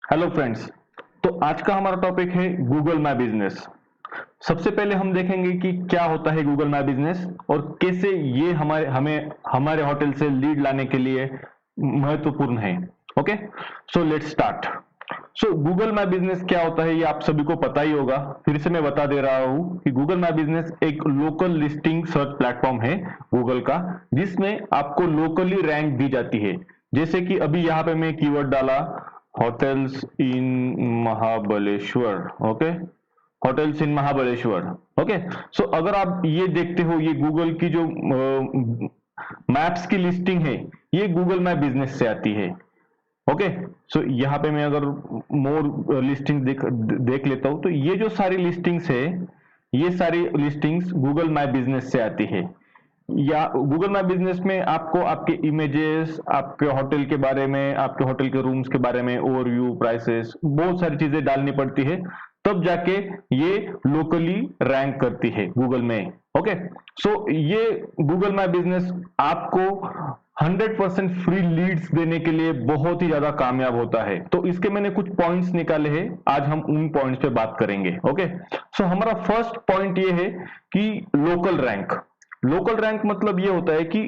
Hello friends. तो आज का हमारा टॉपिक है गूगल माय बिजनेस। सबसे पहले हम देखेंगे कि क्या होता है गूगल माय बिजनेस और कैसे ये हमारे होटल से लीड लाने के लिए महत्वपूर्ण है। Okay, so let's start. So Google my business क्या होता है ये आप सभी को पता ही होगा, फिर से मैं बता दे रहा हूँ कि गूगल माय बिजनेस एक लोकल लिस्टिंग सर्च प्लेटफॉर्म है गूगल का, जिसमें आपको लोकली रैंक दी जाती है। जैसे कि अभी यहाँ पे मैं कीवर्ड डाला होटल्स इन महाबलेश्वर। ओके, होटल्स इन महाबलेश्वर। ओके, सो अगर आप ये देखते हो, ये गूगल की जो मैप्स की लिस्टिंग है ये गूगल माय बिजनेस से आती है। ओके, सो यहाँ पे मैं अगर मोर लिस्टिंग देख लेता हूँ तो ये जो सारी लिस्टिंग्स है ये सारी लिस्टिंग्स गूगल माय बिजनेस से आती है। या गूगल माय बिजनेस में आपको आपके इमेजेस, आपके होटल के बारे में, आपके होटल के रूम्स के बारे में, ओवरव्यू, प्राइसेस, बहुत सारी चीजें डालनी पड़ती है, तब जाके ये लोकली रैंक करती है गूगल में। ओके, सो ये गूगल माय बिजनेस आपको 100% फ्री लीड्स देने के लिए बहुत ही ज्यादा कामयाब होता है। तो इसके मैंने कुछ पॉइंट्स निकाले हैं, आज हम उन पॉइंट्स पे बात करेंगे। ओके, सो हमारा फर्स्ट पॉइंट ये है कि लोकल रैंक। लोकल रैंक मतलब ये होता है कि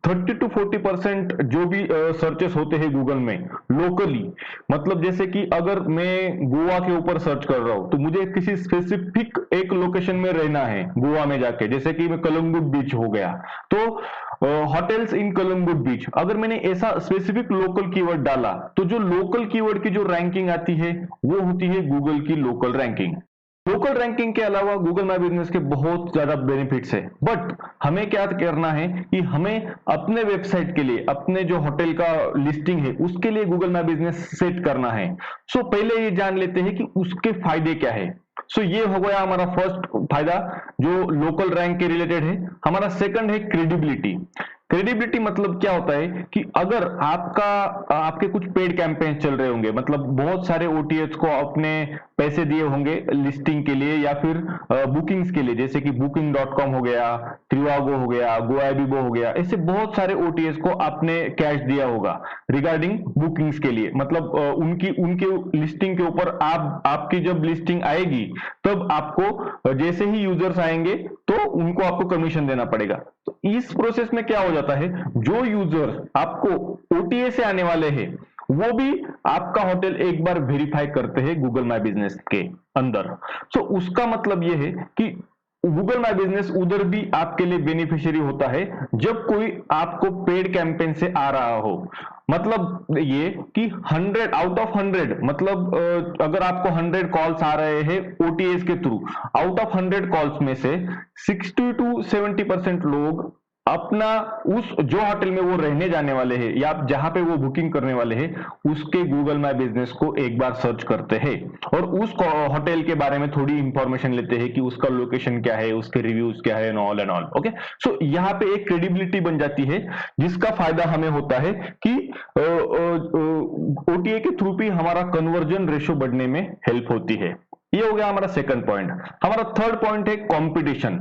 30 to 40% जो भी सर्चेस होते हैं गूगल में लोकली, मतलब जैसे कि अगर मैं गोवा के ऊपर सर्च कर रहा हूं तो मुझे किसी स्पेसिफिक एक लोकेशन में रहना है गोवा में जाके, जैसे कि मैं कलंगुट बीच हो गया तो होटल्स इन कलंगुट बीच, अगर मैंने ऐसा स्पेसिफिक लोकल कीवर्ड डाला तो जो लोकल कीवर्ड की जो रैंकिंग आती है वो होती है गूगल की लोकल रैंकिंग। लोकल रैंकिंग के अलावा गूगल माय बिजनेस के बहुत ज्यादा बेनिफिट्स है, बट हमें क्या करना है कि हमें अपने वेबसाइट के लिए, अपने जो होटल का लिस्टिंग है उसके लिए गूगल माय बिजनेस सेट करना है। सो पहले ये जान लेते हैं कि उसके फायदे क्या है। सो ये हो गया हमारा फर्स्ट फायदा जो लोकल रैंक के रिलेटेड है। हमारा सेकंड है क्रेडिबिलिटी। क्रेडिबिलिटी मतलब क्या होता है कि अगर आपके कुछ पेड कैंपेन चल रहे होंगे, मतलब बहुत सारे ओटीएस को अपने पैसे दिए होंगे लिस्टिंग के लिए या फिर बुकिंग्स के लिए, जैसे कि booking.com हो गया, त्रिवागो हो गया, गोआबिबो हो गया, ऐसे बहुत सारे ओटीएस को आपने कैश दिया होगा रिगार्डिंग बुकिंग्स के लिए। मतलब उनकी उनके लिस्टिंग के ऊपर आपकी जब लिस्टिंग आएगी तब आपको जैसे ही यूजर्स आएंगे तो उनको आपको कमीशन देना पड़ेगा। तो इस प्रोसेस में क्या हो जाता है, जो यूजर्स आपको ओटीए से आने वाले हैं वो भी आपका होटल एक बार वेरीफाई करते हैं गूगल माय बिजनेस के अंदर। सो उसका मतलब ये है कि गूगल माय बिजनेस उधर भी आपके लिए बेनिफिशियरी होता है जब कोई आपको पेड कैंपेन से आ रहा हो। मतलब ये कि 100 आउट ऑफ 100, मतलब अगर आपको 100 कॉल्स आ रहे हैं ओटीएस के थ्रू, आउट ऑफ 100 कॉल्स में से 60 to 70% लोग अपना उस जो होटल में वो रहने जाने वाले हैं या जहां पे वो बुकिंग करने वाले हैं उसके गूगल माय बिजनेस को एक बार सर्च करते हैं और उस होटल के बारे में थोड़ी इंफॉर्मेशन लेते हैं कि उसका लोकेशन क्या है, उसके रिव्यूज क्या है, and all and all. Okay, so यहाँ पे एक क्रेडिबिलिटी बन जाती है जिसका फायदा हमें होता है कि ओटीए के थ्रू भी हमारा कन्वर्जन रेशो बढ़ने में हेल्प होती है। ये हो गया हमारा सेकंड पॉइंट। हमारा थर्ड पॉइंट है कंपटीशन।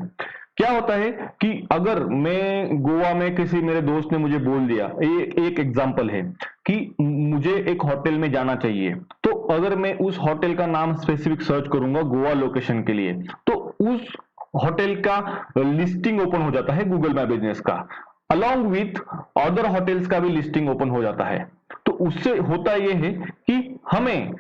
क्या होता है कि अगर मैं गोवा में, किसी मेरे दोस्त ने मुझे बोल दिया, ये एक एग्जांपल है कि मुझे एक होटल में जाना चाहिए, तो अगर मैं उस होटल का नाम स्पेसिफिक सर्च करूंगा गोवा लोकेशन के लिए तो उस होटल का लिस्टिंग ओपन हो जाता है गूगल माय बिजनेस का, अलोंग विथ अदर होटल्स का भी लिस्टिंग ओपन हो जाता है। तो उससे होता यह है कि हमें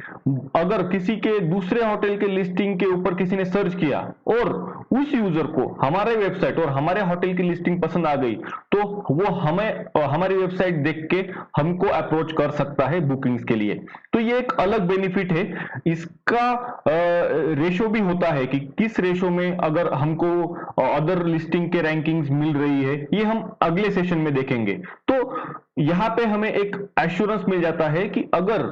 अगर किसी के दूसरे होटल के लिस्टिंग के ऊपर किसी ने सर्च किया और उस यूजर को हमारे वेबसाइट और हमारे होटल की लिस्टिंग पसंद आ गई तो वो हमें हमारी वेबसाइट देख के हमको अप्रोच कर सकता है बुकिंग्स के लिए। तो ये एक अलग बेनिफिट है। इसका रेशो भी होता है कि किस रेशो में अगर हमको अदर लिस्टिंग के रैंकिंग्स मिल रही है, ये हम अगले सेशन में देखेंगे। तो यहाँ पे हमें एक एश्योरेंस मिल जाता है कि अगर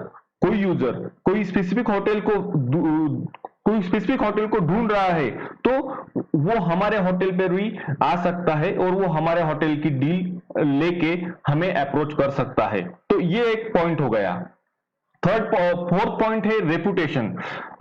कोई यूजर कोई स्पेसिफिक होटल को ढूंढ रहा है तो वो हमारे होटल पर भी आ सकता है और वो हमारे होटल की डील लेके हमें अप्रोच कर सकता है। तो ये एक पॉइंट हो गया। फोर्थ पॉइंट है रेपुटेशन।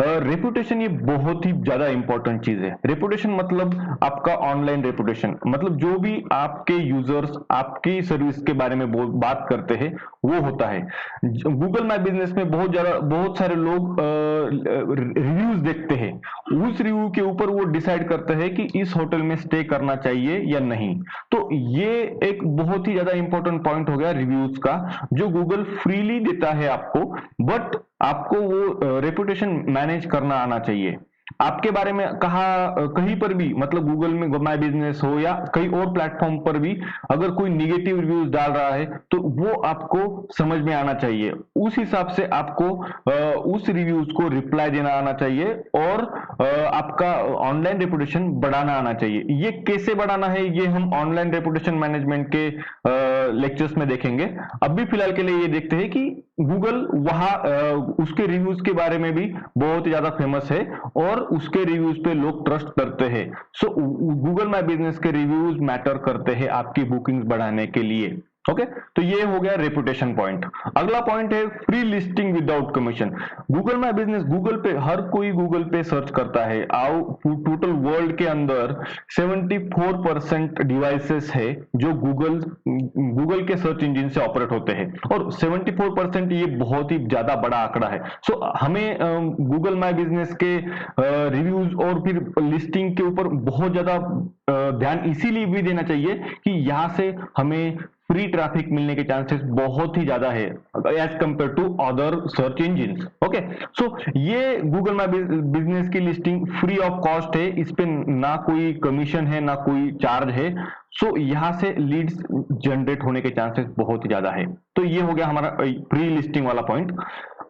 रेपुटेशन ये बहुत ही ज्यादा इंपॉर्टेंट चीज है। रेपुटेशन मतलब आपका ऑनलाइन रेपुटेशन, मतलब जो भी आपके यूजर्स आपकी सर्विस के बारे में बात करते हैं वो होता है। गूगल माई बिजनेस में बहुत सारे लोग रिव्यूज देखते हैं, उस रिव्यू के ऊपर वो डिसाइड करते हैं कि इस होटल में स्टे करना चाहिए या नहीं। तो ये एक बहुत ही ज्यादा इंपॉर्टेंट पॉइंट हो गया रिव्यूज का, जो गूगल फ्रीली देता है आपको, बट आपको वो रेपुटेशन मैनेज करना आना चाहिए। आपके बारे में कहीं पर भी, मतलब गूगल में माई बिजनेस हो या कई और प्लेटफॉर्म पर भी अगर कोई निगेटिव रिव्यूज डाल रहा है तो वो आपको समझ में आना चाहिए। उस हिसाब से आपको उस रिव्यूज को रिप्लाई देना आना चाहिए और आपका ऑनलाइन रेपुटेशन बढ़ाना आना चाहिए। ये कैसे बढ़ाना है ये हम ऑनलाइन रेपुटेशन मैनेजमेंट के लेक्चर्स में देखेंगे। अभी फिलहाल के लिए ये देखते हैं कि गूगल वहां उसके रिव्यूज के बारे में भी बहुत ही ज्यादा फेमस है और उसके रिव्यूज पे लोग ट्रस्ट करते हैं। सो गूगल माई बिजनेस के रिव्यूज मैटर करते हैं आपकी बुकिंग्स बढ़ाने के लिए। ओके, तो ये हो गया रेपुटेशन पॉइंट। अगला पॉइंट है free listing without commission. Google my business, Google पे हर कोई गूगल पे सर्च करता है। आओ टोटल वर्ल्ड के अंदर 74% डिवाइसेस है जो गूगल के सर्च इंजन से ऑपरेट होते हैं, और 74% ये बहुत ही ज्यादा बड़ा आंकड़ा है। सो हमें गूगल माई बिजनेस के रिव्यूज और फिर लिस्टिंग के ऊपर बहुत ज्यादा ध्यान इसीलिए भी देना चाहिए कि यहां से हमें फ्री ट्रैफिक मिलने के चांसेस बहुत ही ज्यादा है as compare to other search engine. Okay, so ये गूगल माई बिजनेस की लिस्टिंग फ्री ऑफ कॉस्ट है, इस पे ना कोई कमीशन है ना कोई चार्ज है। सो यहां से लीड्स जनरेट होने के चांसेस बहुत ही ज्यादा है। तो ये हो गया हमारा फ्री लिस्टिंग वाला पॉइंट।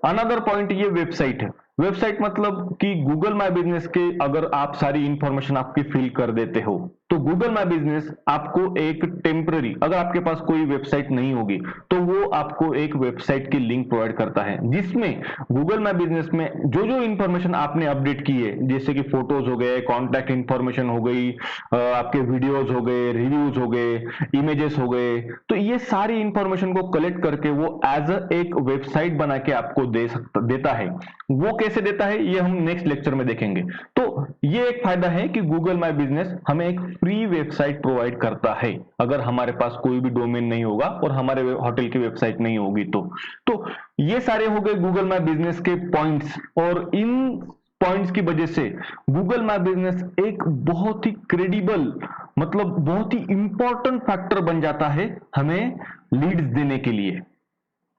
अनदर पॉइंट ये वेबसाइट है। वेबसाइट मतलब कि गूगल माई बिजनेस के अगर आप सारी इंफॉर्मेशन आपकी फिल कर देते हो तो गूगल माई बिजनेस आपको एक टेम्पररी, अगर आपके पास कोई वेबसाइट नहीं होगी तो वो आपको एक वेबसाइट की लिंक प्रोवाइड करता है, जिसमें गूगल माई बिजनेस में जो जो इंफॉर्मेशन आपने अपडेट की है, जैसे कि फोटोज हो गए, कॉन्टैक्ट इंफॉर्मेशन हो गई, आपके वीडियोज हो गए, रिव्यूज हो गए, इमेजेस हो गए, तो ये सारी इंफॉर्मेशन को कलेक्ट करके वो एज एक वेबसाइट बना के आपको देता है। वो कैसे देता है ये हम नेक्स्ट लेक्चर में देखेंगे। तो ये एक फायदा है कि गूगल माई बिजनेस हमें एक फ्री वेबसाइट प्रोवाइड करता है अगर हमारे पास कोई भी डोमेन नहीं होगा और हमारे होटल की वेबसाइट नहीं होगी तो ये सारे हो गए गूगल माई बिजनेस के पॉइंट्स, और इन पॉइंट्स की वजह से गूगल माई बिजनेस एक बहुत ही क्रेडिबल, मतलब बहुत ही इंपॉर्टेंट फैक्टर बन जाता है हमें लीड्स देने के लिए।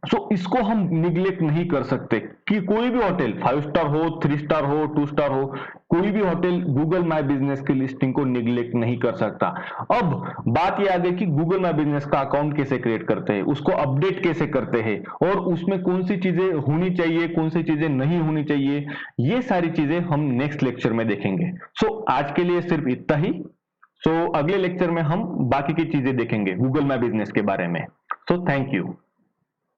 सो इसको हम निग्लेक्ट नहीं कर सकते कि कोई भी होटल 5 स्टार हो, 3 स्टार हो, 2 स्टार हो, कोई भी होटल गूगल माई बिजनेस की लिस्टिंग को निग्लेक्ट नहीं कर सकता। अब बात यह आ गई कि गूगल माई बिजनेस का अकाउंट कैसे क्रिएट करते हैं, उसको अपडेट कैसे करते हैं, और उसमें कौन सी चीजें होनी चाहिए, कौन सी चीजें नहीं होनी चाहिए, ये सारी चीजें हम नेक्स्ट लेक्चर में देखेंगे। सो आज के लिए सिर्फ इतना ही। सो अगले लेक्चर में हम बाकी की चीजें देखेंगे गूगल माई बिजनेस के बारे में। So thank you.